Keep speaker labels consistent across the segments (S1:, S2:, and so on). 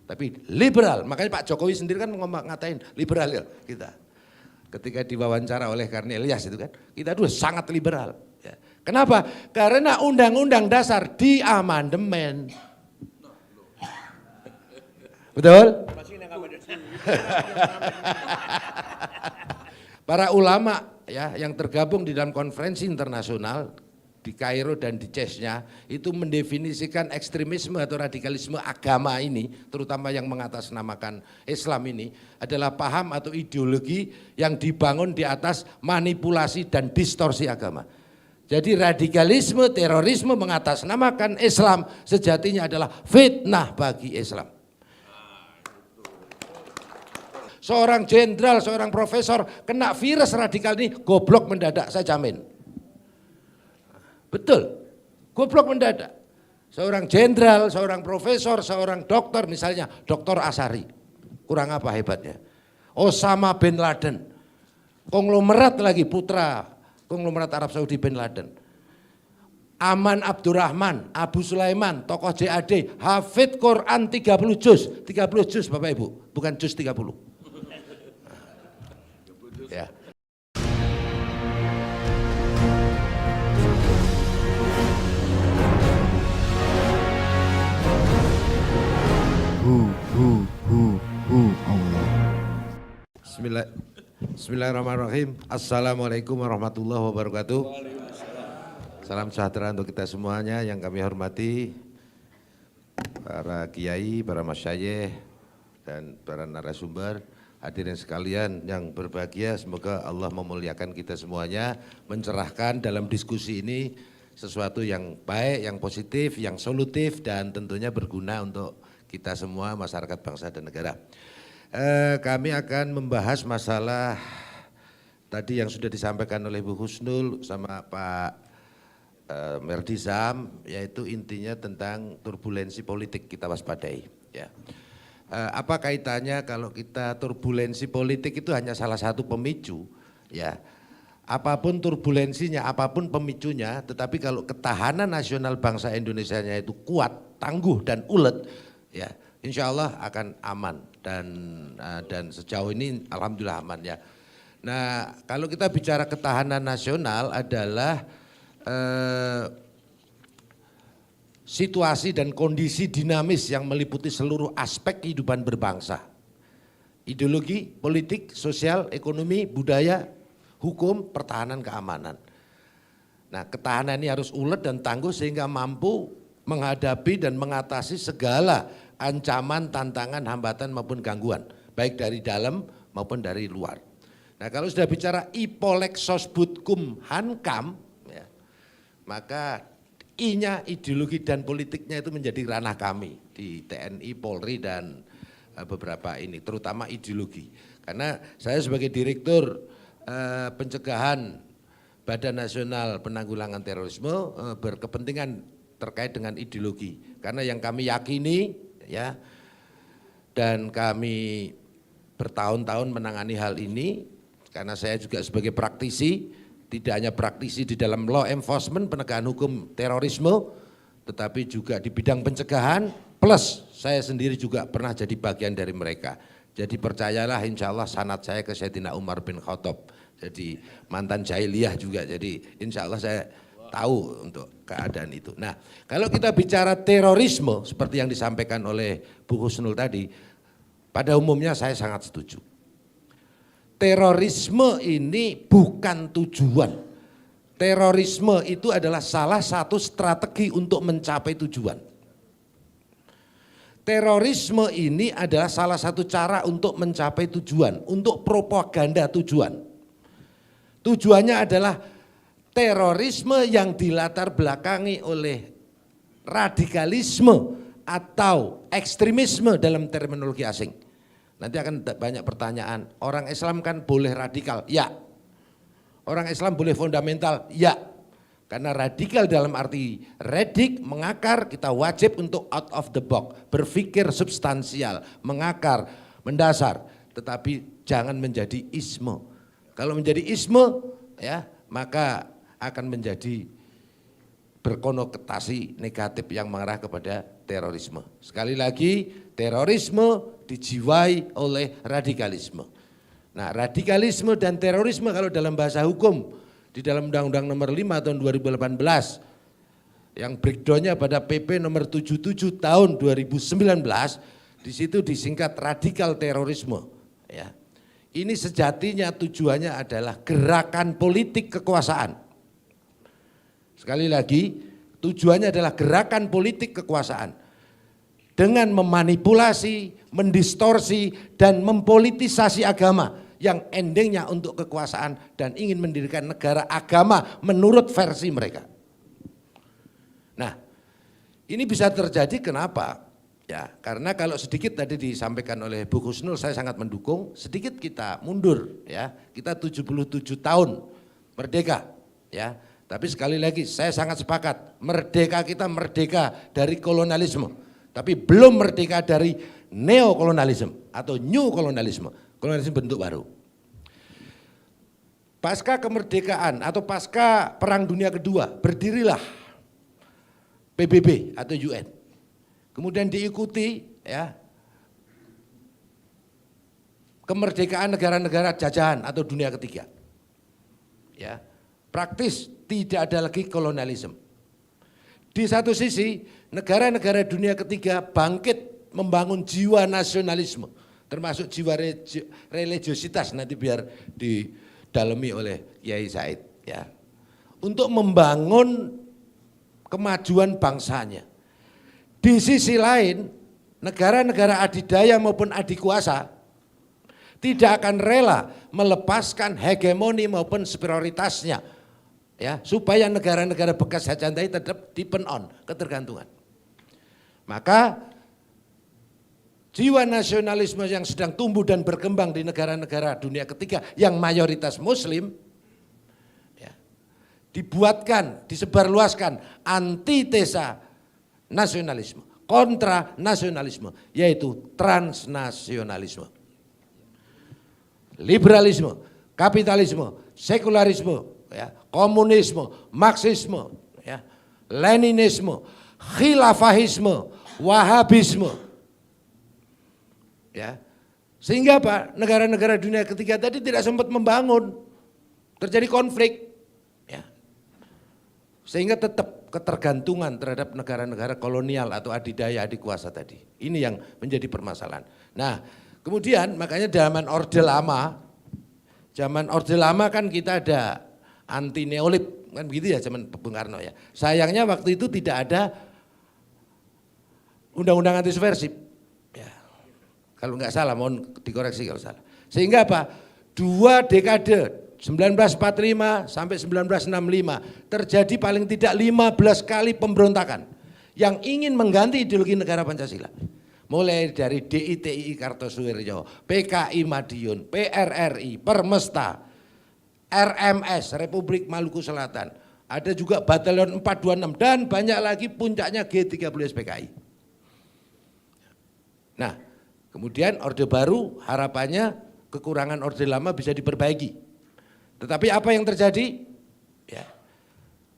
S1: tapi liberal. Makanya Pak Jokowi sendiri kan ngatain liberal ya kita. Ketika diwawancara oleh Karnelias itu kan, kita dulu sangat liberal. Ya. Kenapa? Karena Undang-Undang Dasar diamandemen. Betul? Para ulama ya yang tergabung di dalam konferensi internasional di Kairo dan di CES-nya itu mendefinisikan ekstremisme atau radikalisme agama ini, terutama yang mengatasnamakan Islam ini adalah paham atau ideologi yang dibangun di atas manipulasi dan distorsi agama. Jadi radikalisme, terorisme mengatasnamakan Islam sejatinya adalah fitnah bagi Islam. Seorang jenderal, seorang profesor kena virus radikal ini goblok mendadak, saya jamin. Betul, goblok mendadak. Seorang jenderal, seorang profesor, seorang dokter, misalnya Dr. Asari, kurang apa hebatnya? Osama bin Laden, konglomerat lagi putra konglomerat Arab Saudi bin Laden. Aman Abdurrahman, Abu Sulaiman, tokoh JAD, hafid Quran 30 juz Bapak Ibu, bukan juz 30. Ya. Allah. Bismillahirrahmanirrahim. Assalamualaikum warahmatullahi wabarakatuh. Salam sejahtera untuk kita semuanya yang kami hormati, para kiai, para masyayikh, dan para narasumber, hadirin sekalian yang berbahagia. Semoga Allah memuliakan kita semuanya, mencerahkan dalam diskusi ini sesuatu yang baik, yang positif, yang solutif, dan tentunya berguna untuk kita semua, masyarakat bangsa dan negara. Kami akan membahas masalah tadi yang sudah disampaikan oleh Bu Husnul sama Pak Merdizam, yaitu intinya tentang turbulensi politik kita waspadai. Ya. Apa kaitannya kalau kita turbulensi politik itu hanya salah satu pemicu, ya. Apapun turbulensinya, apapun pemicunya, tetapi kalau ketahanan nasional bangsa Indonesianya itu kuat, tangguh dan ulet, ya, insya Allah akan aman dan sejauh ini alhamdulillah aman ya. Nah kalau kita bicara ketahanan nasional adalah situasi dan kondisi dinamis yang meliputi seluruh aspek kehidupan berbangsa. Ideologi, politik, sosial, ekonomi, budaya, hukum, pertahanan, keamanan. Nah ketahanan ini harus ulet dan tangguh sehingga mampu menghadapi dan mengatasi segala ancaman, tantangan, hambatan maupun gangguan, baik dari dalam maupun dari luar. Nah kalau sudah bicara ipolek sosbudkum hankam, ya, maka I-nya ideologi dan politiknya itu menjadi ranah kami di TNI, Polri dan beberapa ini, terutama ideologi. Karena saya sebagai direktur pencegahan Badan Nasional Penanggulangan Terorisme berkepentingan terkait dengan ideologi. Karena yang kami yakini ya, dan kami bertahun-tahun menangani hal ini, karena saya juga sebagai praktisi, tidak hanya praktisi di dalam law enforcement, penegakan hukum terorisme, tetapi juga di bidang pencegahan, plus saya sendiri juga pernah jadi bagian dari mereka. Jadi percayalah insya Allah sanad saya ke Sayyidina Umar bin Khattab, jadi mantan jahiliyah juga, jadi insya Allah saya tahu untuk keadaan itu. Nah kalau kita bicara terorisme seperti yang disampaikan oleh Bu Husnul tadi, pada umumnya saya sangat setuju. Terorisme ini bukan tujuan. Terorisme itu adalah salah satu strategi untuk mencapai tujuan. Terorisme ini adalah salah satu cara untuk mencapai tujuan, untuk propaganda tujuan. Tujuannya adalah terorisme yang dilatar belakangi oleh radikalisme atau ekstremisme dalam terminologi asing. Nanti akan banyak pertanyaan, orang Islam kan boleh radikal? Ya. Orang Islam boleh fundamental? Ya. Karena radikal dalam arti redik, mengakar, kita wajib untuk out of the box, berpikir substansial, mengakar, mendasar, tetapi jangan menjadi isme. Kalau menjadi isme, ya, maka akan menjadi berkonotasi negatif yang mengarah kepada terorisme. Sekali lagi, terorisme dijiwai oleh radikalisme. Nah, radikalisme dan terorisme kalau dalam bahasa hukum di dalam Undang-Undang Nomor 5 tahun 2018 yang breakdownnya pada PP Nomor 77 tahun 2019, di situ disingkat radikal terorisme. Ya, ini sejatinya tujuannya adalah gerakan politik kekuasaan. Sekali lagi, tujuannya adalah gerakan politik kekuasaan dengan memanipulasi, mendistorsi, dan mempolitisasi agama yang endingnya untuk kekuasaan dan ingin mendirikan negara agama menurut versi mereka. Nah, ini bisa terjadi kenapa? Ya, karena kalau sedikit tadi disampaikan oleh Bu Husnul, saya sangat mendukung, sedikit kita mundur ya. Kita 77 tahun merdeka ya. Tapi sekali lagi saya sangat sepakat, merdeka kita merdeka dari kolonialisme, tapi belum merdeka dari neokolonialisme atau new kolonialisme, kolonialisme bentuk baru. Pasca kemerdekaan atau pasca Perang Dunia Kedua berdirilah PBB atau UN. Kemudian diikuti ya kemerdekaan negara-negara jajahan atau dunia ketiga. Ya, praktis tidak ada lagi kolonialisme. Di satu sisi negara-negara dunia ketiga bangkit membangun jiwa nasionalisme, termasuk jiwa religiositas, nanti biar didalami oleh Kiai Said ya. Untuk membangun kemajuan bangsanya. Di sisi lain, negara-negara adidaya maupun adikuasa tidak akan rela melepaskan hegemoni maupun superioritasnya, ya, supaya negara-negara bekas jajahan tadi tetap depend on ketergantungan. Maka jiwa nasionalisme yang sedang tumbuh dan berkembang di negara-negara dunia ketiga yang mayoritas Muslim, ya, dibuatkan, disebarluaskan antitesa nasionalisme, kontra nasionalisme, yaitu transnasionalisme. Liberalisme, kapitalisme, sekularisme, ya, komunisme, marxisme, ya, leninisme, khilafahisme, wahabisme. Ya. Sehingga apa? Negara-negara dunia ketiga tadi tidak sempat membangun, terjadi konflik. Ya. Sehingga tetap ketergantungan terhadap negara-negara kolonial atau adidaya adikuasa tadi. Ini yang menjadi permasalahan. Nah, kemudian makanya zaman Orde Lama kan kita ada anti neolib, kan begitu ya zaman Bung Karno ya. Sayangnya waktu itu tidak ada undang-undang anti subversif. Ya. Kalau nggak salah, mohon dikoreksi kalau salah. Sehingga apa? 2 dekade 1945 sampai 1965 terjadi paling tidak 15 kali pemberontakan yang ingin mengganti ideologi negara Pancasila. Mulai dari DITI Kartosuwiryo, PKI Madiun, PRRI, Permesta, RMS Republik Maluku Selatan, ada juga Batalion 426 dan banyak lagi, puncaknya G30 PKI. Nah, kemudian Orde Baru harapannya kekurangan Orde Lama bisa diperbaiki. Tetapi apa yang terjadi? Ya,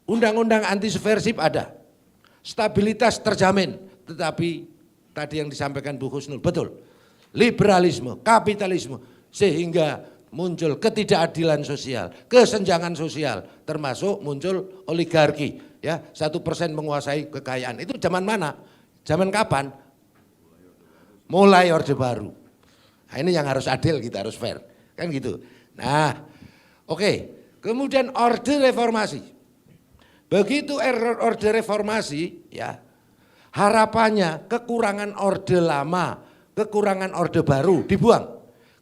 S1: undang-undang anti subversif ada, stabilitas terjamin, tetapi tadi yang disampaikan Bu Husnul betul, liberalisme, kapitalisme, sehingga muncul ketidakadilan sosial, kesenjangan sosial, termasuk muncul oligarki, ya 1% menguasai kekayaan. Itu zaman mana? Zaman kapan? Mulai Orde Baru. Nah, ini yang harus adil, kita harus fair, kan gitu. Nah, oke, kemudian Orde Reformasi. Begitu Orde Reformasi, ya, harapannya kekurangan Orde Lama, kekurangan Orde Baru dibuang.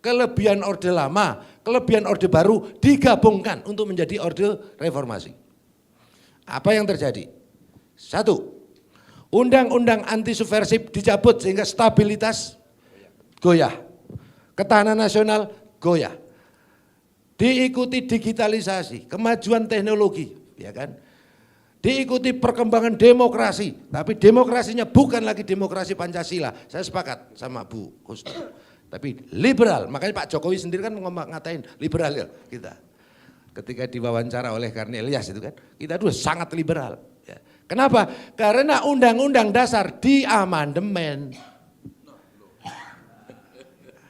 S1: Kelebihan Orde Lama, kelebihan Orde Baru digabungkan untuk menjadi Orde Reformasi. Apa yang terjadi? 1, undang-undang anti subversif dicabut sehingga stabilitas goyah. Ketahanan nasional goyah. Diikuti digitalisasi, kemajuan teknologi, ya kan? Diikuti perkembangan demokrasi, tapi demokrasinya bukan lagi demokrasi Pancasila. Saya sepakat sama Bu Husnul, tapi liberal. Makanya Pak Jokowi sendiri kan ngatain liberal ya kita. Ketika diwawancara oleh Karni Ilyas itu kan, kita dulu sangat liberal. Ya. Kenapa? Karena Undang-Undang Dasar diamandemen.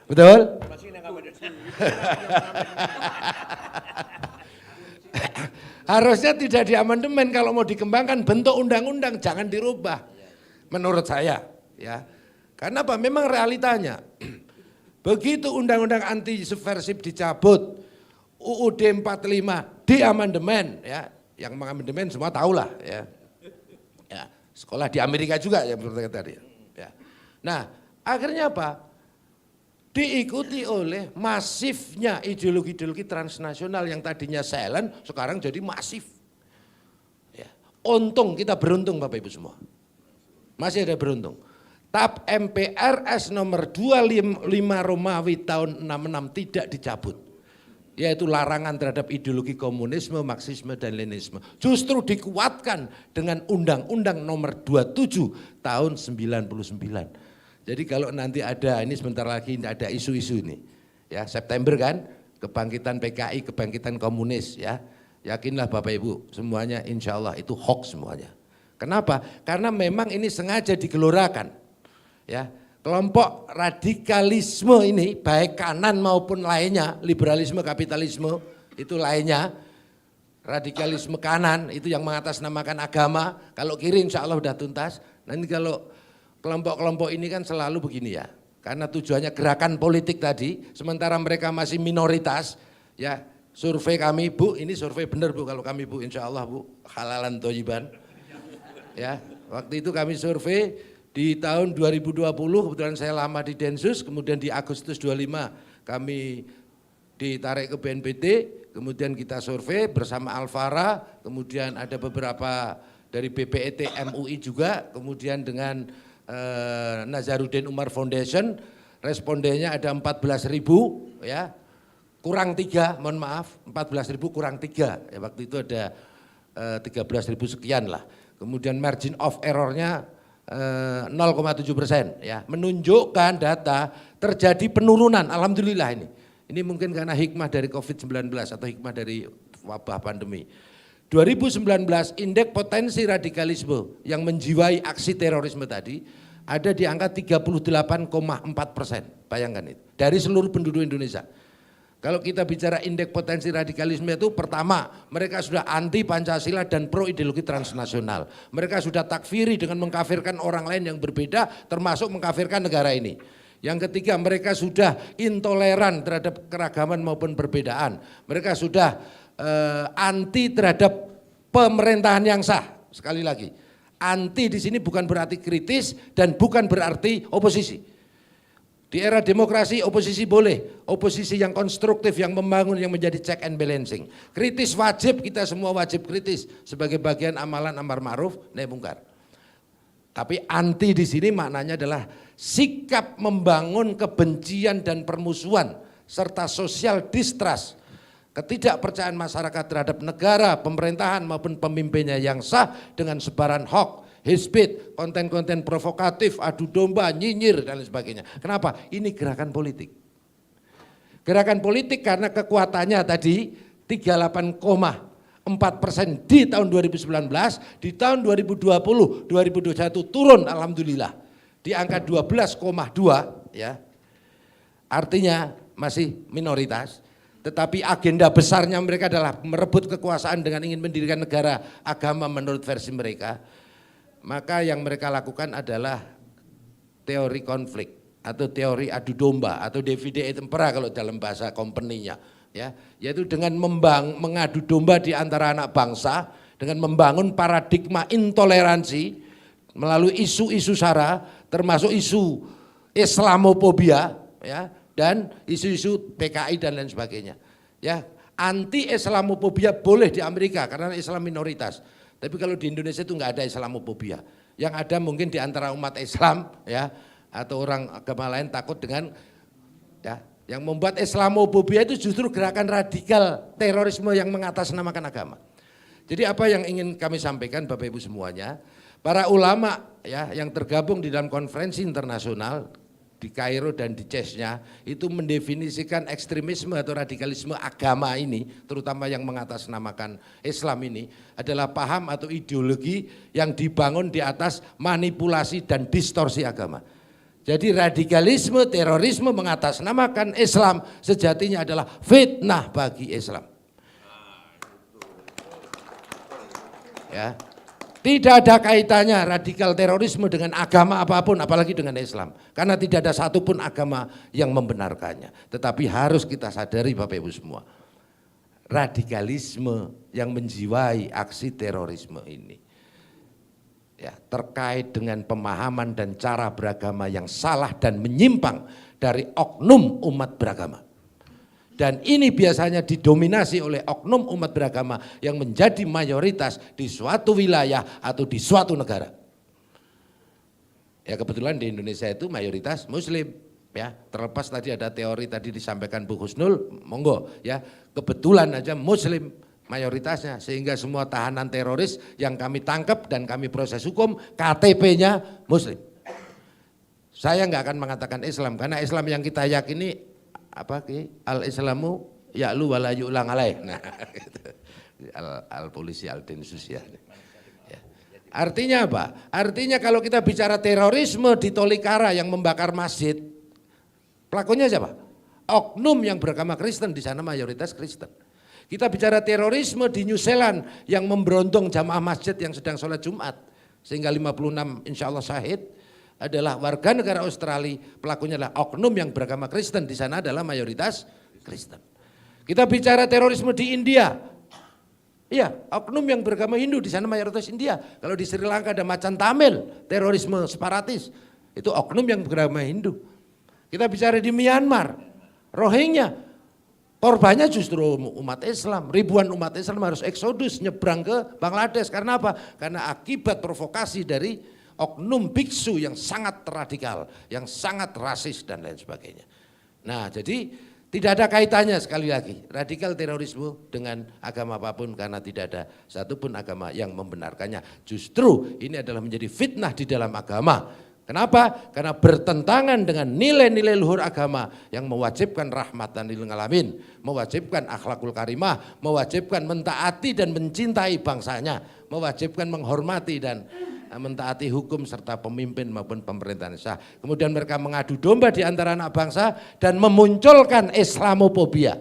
S1: Betul? Harusnya tidak diamandemen, kalau mau dikembangkan bentuk undang-undang jangan dirubah. Menurut saya, ya. Karena apa? Memang realitanya. Begitu undang-undang anti subversif dicabut, UUD 45 diamandemen, ya. Yang mengamandemen semua tahulah, ya. Ya, sekolah di Amerika juga ya seperti tadi. Ya. Nah, akhirnya apa? Diikuti oleh masifnya ideologi-ideologi transnasional yang tadinya silent, sekarang jadi masif. Ya. Untung, kita beruntung Bapak Ibu semua. Masih ada beruntung. TAP MPRS nomor 25 Romawi tahun 66 tidak dicabut. Yaitu larangan terhadap ideologi komunisme, marxisme, dan leninisme. Justru dikuatkan dengan Undang-Undang nomor 27 tahun 99. Jadi kalau nanti ada, ini sebentar lagi ada isu-isu ini, ya September kan, kebangkitan PKI, kebangkitan komunis, ya yakinlah Bapak Ibu semuanya insya Allah itu hoax semuanya. Kenapa? Karena memang ini sengaja digelorakan, ya kelompok radikalisme ini baik kanan maupun lainnya, liberalisme, kapitalisme itu lainnya, radikalisme kanan itu yang mengatasnamakan agama, kalau kiri insya Allah udah tuntas, nanti kalau kelompok-kelompok ini kan selalu begini ya, karena tujuannya gerakan politik tadi, sementara mereka masih minoritas, ya survei kami Bu, ini survei benar Bu kalau kami Bu, insya Allah Bu, halalan toyiban, ya waktu itu kami survei di tahun 2020, kebetulan saya lama di Densus, kemudian di Agustus 25 kami ditarik ke BNPT, kemudian kita survei bersama Alfara, kemudian ada beberapa dari BPET MUI juga, kemudian dengan Nazarudin Umar Foundation, respondennya ada 14.000 ya, kurang 3, mohon maaf 14.000 kurang 3, ya, waktu itu ada 13.000 sekian lah, kemudian margin of errornya 0,7% ya, menunjukkan data terjadi penurunan, alhamdulillah ini mungkin karena hikmah dari COVID-19 atau hikmah dari wabah pandemi. 2019 indeks potensi radikalisme yang menjiwai aksi terorisme tadi ada di angka 38,4%, bayangkan itu, dari seluruh penduduk Indonesia. Kalau kita bicara indeks potensi radikalisme itu pertama mereka sudah anti Pancasila dan pro ideologi transnasional. Mereka sudah takfiri dengan mengkafirkan orang lain yang berbeda termasuk mengkafirkan negara ini. Yang ketiga mereka sudah intoleran terhadap keragaman maupun perbedaan. Mereka sudah anti terhadap pemerintahan yang sah. Sekali lagi, anti di sini bukan berarti kritis dan bukan berarti oposisi. Di era demokrasi oposisi boleh, oposisi yang konstruktif, yang membangun, yang menjadi check and balancing. Kritis wajib, kita semua wajib kritis sebagai bagian amalan amar ma'ruf nahi mungkar. Tapi anti di sini maknanya adalah sikap membangun kebencian dan permusuhan serta social distrust, ketidakpercayaan masyarakat terhadap negara, pemerintahan maupun pemimpinnya yang sah dengan sebaran hoax, hate speech, konten-konten provokatif, adu domba, nyinyir dan lain sebagainya. Kenapa? Ini gerakan politik. Gerakan politik karena kekuatannya tadi 38,4% di tahun 2019, di tahun 2020, 2021 turun alhamdulillah di angka 12,2 ya. Artinya masih minoritas. Tetapi agenda besarnya mereka adalah merebut kekuasaan dengan ingin mendirikan negara agama menurut versi mereka. Maka yang mereka lakukan adalah teori konflik atau teori adu domba atau divide et impera kalau dalam bahasa company-nya, ya, yaitu dengan mengadu domba di antara anak bangsa dengan membangun paradigma intoleransi melalui isu-isu sara termasuk isu Islamophobia, ya, dan isu-isu PKI dan lain sebagainya. Ya, anti Islamophobia boleh di Amerika karena Islam minoritas. Tapi kalau di Indonesia itu enggak ada Islamophobia. Yang ada mungkin di antara umat Islam ya atau orang agama lain takut dengan ya, yang membuat Islamophobia itu justru gerakan radikal terorisme yang mengatasnamakan agama. Jadi apa yang ingin kami sampaikan Bapak Ibu semuanya, para ulama ya yang tergabung di dalam konferensi internasional di Kairo dan di CES-nya itu mendefinisikan ekstremisme atau radikalisme agama ini, terutama yang mengatasnamakan Islam ini, adalah paham atau ideologi yang dibangun di atas manipulasi dan distorsi agama. Jadi radikalisme, terorisme mengatasnamakan Islam sejatinya adalah fitnah bagi Islam. Ya. Tidak ada kaitannya radikal terorisme dengan agama apapun, apalagi dengan Islam. Karena tidak ada satupun agama yang membenarkannya. Tetapi harus kita sadari Bapak Ibu semua, radikalisme yang menjiwai aksi terorisme ini ya, terkait dengan pemahaman dan cara beragama yang salah dan menyimpang dari oknum umat beragama. Dan ini biasanya didominasi oleh oknum umat beragama yang menjadi mayoritas di suatu wilayah atau di suatu negara. Ya kebetulan di Indonesia itu mayoritas Muslim. Ya terlepas tadi ada teori tadi disampaikan Bu Husnul, monggo ya, kebetulan aja Muslim mayoritasnya, sehingga semua tahanan teroris yang kami tangkap dan kami proses hukum KTP-nya Muslim. Saya nggak akan mengatakan Islam karena Islam yang kita yakini apa ki al-islamu ya'lu wa la yu'lang alaih. Nah, gitu. Al-polisi al-densus ya. Artinya apa? Artinya kalau kita bicara terorisme di Tolikara yang membakar masjid, pelakunya siapa? Oknum yang beragama Kristen, di sana mayoritas Kristen. Kita bicara terorisme di New Zealand yang memberondong jamaah masjid yang sedang sholat Jumat, sehingga 56 insya Allah syahid, adalah warga negara Australia, pelakunya adalah oknum yang beragama Kristen, di sana adalah mayoritas Kristen. Kita bicara terorisme di India, iya oknum yang beragama Hindu, di sana mayoritas India. Kalau di Sri Lanka ada Macan Tamil, terorisme separatis, itu oknum yang beragama Hindu. Kita bicara di Myanmar, Rohingya, korbannya justru umat Islam. Ribuan umat Islam harus eksodus nyebrang ke Bangladesh, karena apa? Karena akibat provokasi dari oknum biksu yang sangat radikal, yang sangat rasis dan lain sebagainya. Nah jadi tidak ada kaitannya sekali lagi radikal terorisme dengan agama apapun, karena tidak ada satupun agama yang membenarkannya. Justru ini adalah menjadi fitnah di dalam agama. Kenapa? Karena bertentangan dengan nilai-nilai luhur agama yang mewajibkan rahmatan lil alamin, mewajibkan akhlakul karimah, mewajibkan mentaati dan mencintai bangsanya, mewajibkan menghormati dan mentaati hukum serta pemimpin maupun pemerintahan sah. Kemudian mereka mengadu domba di antara anak bangsa dan memunculkan Islamofobia.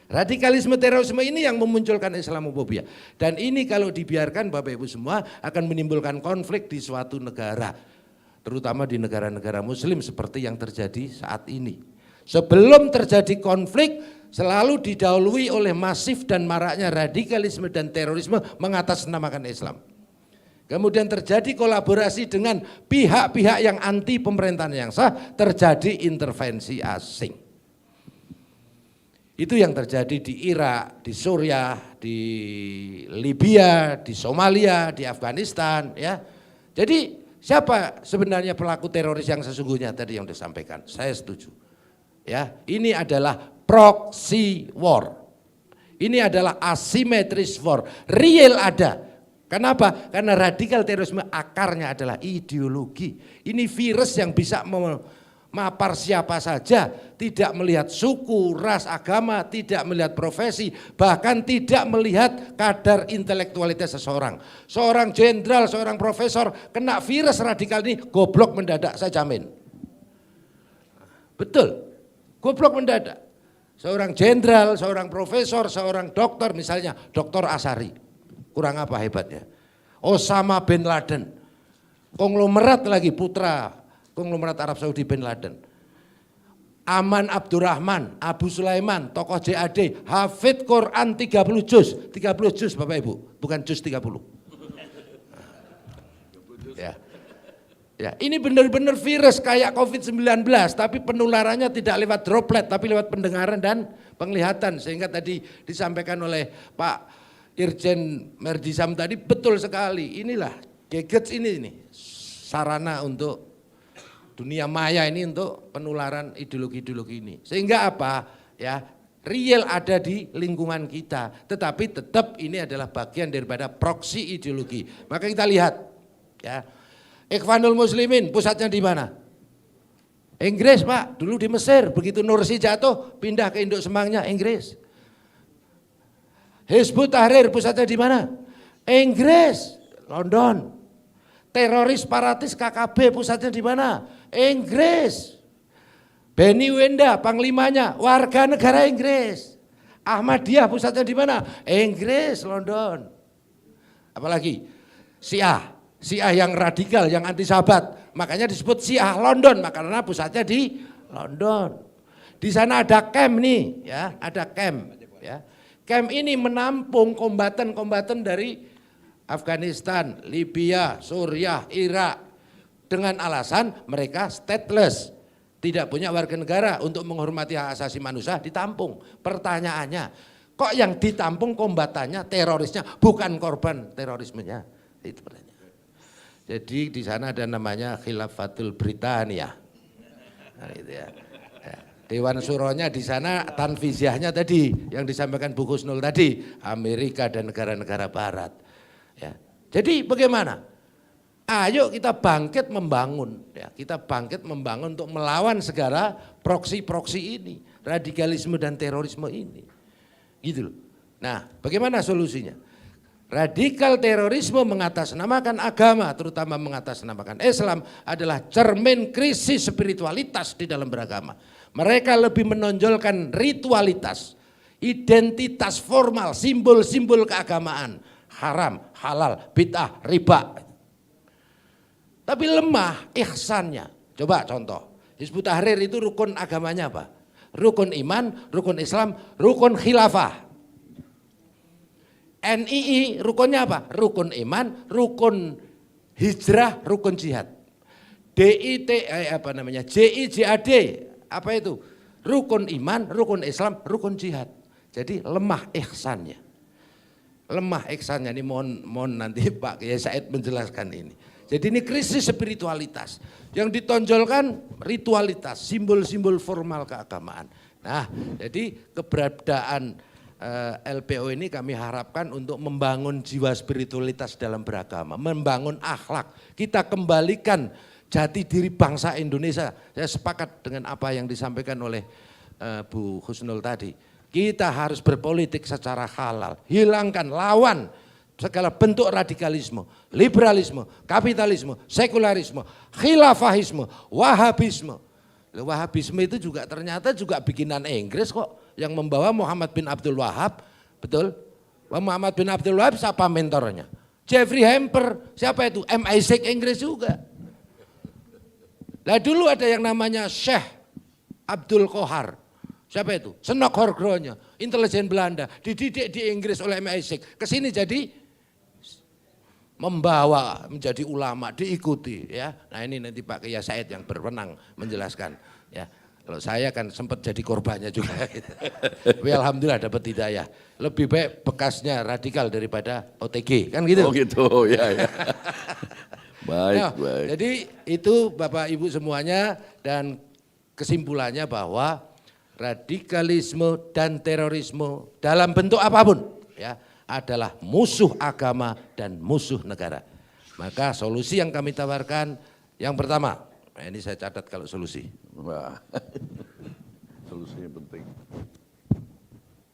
S1: Radikalisme terorisme ini yang memunculkan Islamofobia. Dan ini kalau dibiarkan Bapak Ibu semua akan menimbulkan konflik di suatu negara. Terutama di negara-negara Muslim seperti yang terjadi saat ini. Sebelum terjadi konflik selalu didahului oleh masif dan maraknya radikalisme dan terorisme mengatasnamakan Islam. Kemudian terjadi kolaborasi dengan pihak-pihak yang anti pemerintahan yang sah, terjadi intervensi asing. Itu yang terjadi di Irak, di Suriah, di Libya, di Somalia, di Afghanistan ya. Jadi siapa sebenarnya pelaku teroris yang sesungguhnya tadi yang disampaikan? Saya setuju. Ya, ini adalah proxy war. Ini adalah asymmetric war. Real ada. Kenapa? Karena radikal terorisme akarnya adalah ideologi. Ini virus yang bisa memapar siapa saja, tidak melihat suku, ras, agama, tidak melihat profesi, bahkan tidak melihat kadar intelektualitas seseorang. Seorang jenderal, seorang profesor kena virus radikal ini goblok mendadak, saya jamin. Betul, goblok mendadak. Seorang jenderal, seorang profesor, seorang dokter, misalnya Dr. Asari. Kurang apa hebatnya? Osama bin Laden, konglomerat lagi putra konglomerat Arab Saudi bin Laden. Aman Abdurrahman, Abu Sulaiman, tokoh JAD, hafid Quran 30 juz Bapak Ibu, bukan juz 30. Ya. Ya, ini benar-benar virus kayak COVID-19, tapi penularannya tidak lewat droplet, tapi lewat pendengaran dan penglihatan. Sehingga tadi disampaikan oleh Pak Irjen Merdisam tadi betul sekali. Inilah gadgets ini sarana untuk dunia maya ini untuk penularan ideologi-ideologi ini. Sehingga apa? Ya, real ada di lingkungan kita, tetapi tetap ini adalah bagian daripada proksi ideologi. Maka kita lihat ya. Ikhwanul Muslimin pusatnya di mana? Inggris Pak, dulu di Mesir, begitu Nursi jatuh, pindah ke induk semangnya Inggris. Hizbut Tahrir pusatnya di mana? Inggris, London. Teroris separatis KKB pusatnya di mana? Inggris. Beni Wenda panglimanya warga negara Inggris. Ahmadiyah pusatnya di mana? Inggris, London. Apalagi Syiah yang radikal, yang anti sahabat, makanya disebut Syiah London, karena pusatnya di London. Di sana ada camp nih, ya, ada camp, ya. Camp ini menampung kombatan-kombatan dari Afghanistan, Libya, Suriah, Irak, dengan alasan mereka stateless, tidak punya warga negara, untuk menghormati hak asasi manusia ditampung. Pertanyaannya, kok yang ditampung kombatannya, terorisnya, bukan korban terorismenya? Itu pertanyaan. Jadi di sana ada namanya Khilafatul Britania. Nah, gitu ya. Dewan Suronya di sana tanfiziahnya tadi yang disampaikan Bu Husnul tadi, Amerika dan negara-negara barat. Ya. Jadi bagaimana? Ayo kita bangkit membangun, ya. Kita bangkit membangun untuk melawan segala proksi-proksi ini, radikalisme dan terorisme ini. Gitu loh. Nah, bagaimana solusinya? Radikal terorisme mengatasnamakan agama, terutama mengatasnamakan Islam, adalah cermin krisis spiritualitas di dalam beragama. Mereka lebih menonjolkan ritualitas, identitas formal, simbol-simbol keagamaan, haram, halal, bid'ah, riba. Tapi lemah ihsannya. Coba contoh, Hizbut Tahrir itu rukun agamanya apa? Rukun iman, rukun Islam, rukun khilafah. NII rukunnya apa? Rukun iman, rukun hijrah, rukun jihad. JIJAD, apa itu? Rukun iman, rukun Islam, rukun jihad. Jadi lemah ihsannya. Lemah ihsannya, ini mohon nanti Pak Kiai Said menjelaskan ini. Jadi ini krisis spiritualitas. Yang ditonjolkan ritualitas, simbol-simbol formal keagamaan. Nah, jadi keberadaan LPO ini kami harapkan untuk membangun jiwa spiritualitas dalam beragama, membangun akhlak. Kita kembalikan jati diri bangsa Indonesia. Saya sepakat dengan apa yang disampaikan oleh Bu Husnul tadi. Kita harus berpolitik secara halal, hilangkan, lawan segala bentuk radikalisme, liberalisme, kapitalisme, sekularisme, khilafahisme, wahabisme. Wahabisme itu juga ternyata juga bikinan Inggris kok, yang membawa Muhammad bin Abdul Wahab, betul? Muhammad bin Abdul Wahab siapa mentornya? Jeffrey Hamper, siapa itu? MI6 Inggris juga. Nah dulu ada yang namanya Syekh Abdul Qohar, siapa itu? Senok Horgronya, intelijen Belanda, dididik di Inggris oleh MI6, kesini jadi membawa menjadi ulama, diikuti ya. Nah ini nanti Pak Kiai Said yang berwenang menjelaskan ya. Kalau saya kan sempat jadi korbannya juga. Tapi alhamdulillah dapat hidayah. Lebih baik bekasnya radikal daripada OTG, kan gitu.
S2: Oh gitu, ya. Baik,
S1: Nah,
S2: baik.
S1: jadi itu Bapak Ibu semuanya, dan kesimpulannya bahwa radikalisme dan terorisme dalam bentuk apapun ya adalah musuh agama dan musuh negara. Maka solusi yang kami tawarkan yang pertama, nah ini saya catat kalau solusi.
S2: Wah, solusinya penting.